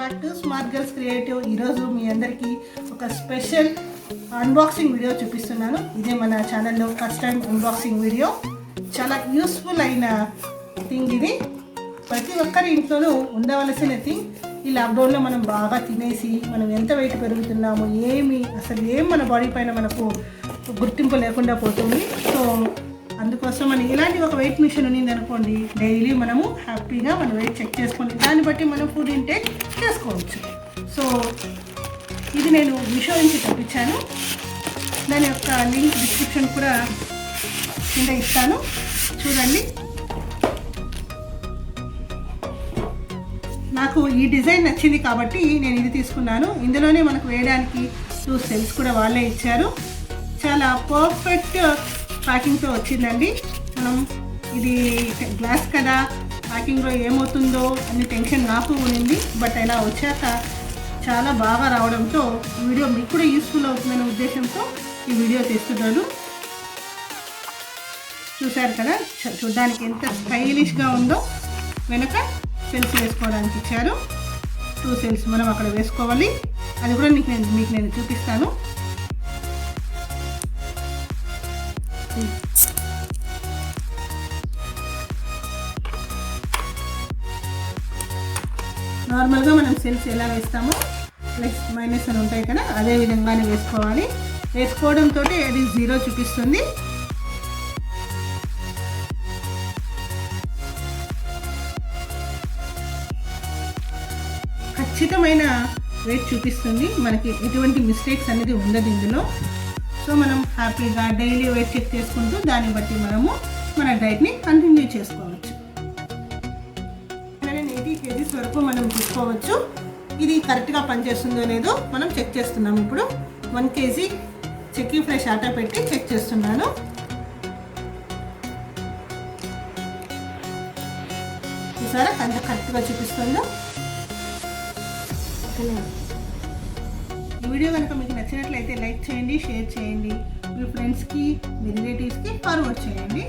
Back to smart girls creative. ఈరోజు మీ అందరికీ ఒక స్పెషల్ అన్బాక్సింగ్ వీడియో చూపిస్తున్నాను. ఇదే మన ఛానల్లో ఫస్ట్ టైం అన్బాక్సింగ్ వీడియో. చాలా యూస్ఫుల్ అయిన థింగ్ ఇది. ప్రతి ఒక్కరి ఇంట్లోనూ ఉండవలసిన థింగ్. ఈ లాక్డౌన్లో మనం బాగా తినేసి మనం ఎంత వెయిట్ పెరుగుతున్నాము, అసలు ఏం మన బాడీ పైన మనకు గుర్తింపు లేకుండా పోతుంది. సో అందుకోసం మనం ఇలాంటి ఒక వెయిట్ మిషన్ ఉంది అనుకోండి, డైలీ మనము హ్యాపీగా మన వెయిట్ చెక్ చేసుకొని దాన్ని బట్టి మనం ఫుడ్ ఇంటేక్ చేసుకోవచ్చు. సో ఇది నేను మీషో నుంచి తెప్పించాను. దాని యొక్క లింక్ డిస్క్రిప్షన్ కూడా కింద ఇస్తాను, చూడండి. నాకు ఈ డిజైన్ నచ్చింది కాబట్టి నేను ఇది తీసుకున్నాను. ఇందులోనే మనకు వేయడానికి 2 సెల్స్ కూడా వాళ్ళే ఇచ్చారు. చాలా పర్ఫెక్ట్ ప్యాకింగ్తో వచ్చిందండి. మనం ఇది గ్లాస్ కదా, ప్యాకింగ్లో ఏమవుతుందో అని టెన్షన్ నాకు ఉంది. బట్ ఇలా వచ్చాక చాలా బాగా రావడంతో వీడియో మీకు కూడా యూస్ఫుల్ అవుతుందనే ఉద్దేశంతో ఈ వీడియో తీస్తున్నాను. చూశారు కదా, చూడడానికి ఎంత స్టైలిష్గా ఉందో. వెనక సెల్స్ వేసుకోవడానికి ఇచ్చారు. 2 సెల్స్ మనం అక్కడ వేసుకోవాలి. అది కూడా మీకు నేను చూపిస్తాను. నార్మల్గా మనం సెల్స్ ఎలా వేస్తామో ప్లస్ మైనస్ అని ఉంటాయి కదా, అదే విధంగానే వేసుకోవాలి. వేసుకోవడంతో అది 0 చూపిస్తుంది. ఖచ్చితమైన వెయిట్ చూపిస్తుంది. మనకి ఎటువంటి మిస్టేక్స్ అనేది ఉండదు ఇందులో. సో మనం హ్యాపీగా డైలీ వెయిట్ చెక్ చేసుకుంటూ దాన్ని బట్టి మనము మన డైట్ని కంటిన్యూ చేసుకోవచ్చు. 80 kgs వరకు మనం తీసుకోవచ్చు. ఇది కరెక్ట్గా పనిచేస్తుందో లేదో మనం చెక్ చేస్తున్నాము. ఇప్పుడు 1 kg చెక్కింగ్ ఫ్రెష్ ఆటా పెట్టి చెక్ చేస్తున్నాను. చూసారా అంత కరెక్ట్గా చూపిస్తుందో. ఈ వీడియో కనుక మీకు నచ్చినట్లయితే లైక్ చేయండి, షేర్ చేయండి, మీ ఫ్రెండ్స్కి, మీ రిలేటివ్స్కి ఫార్వర్డ్ చేయండి.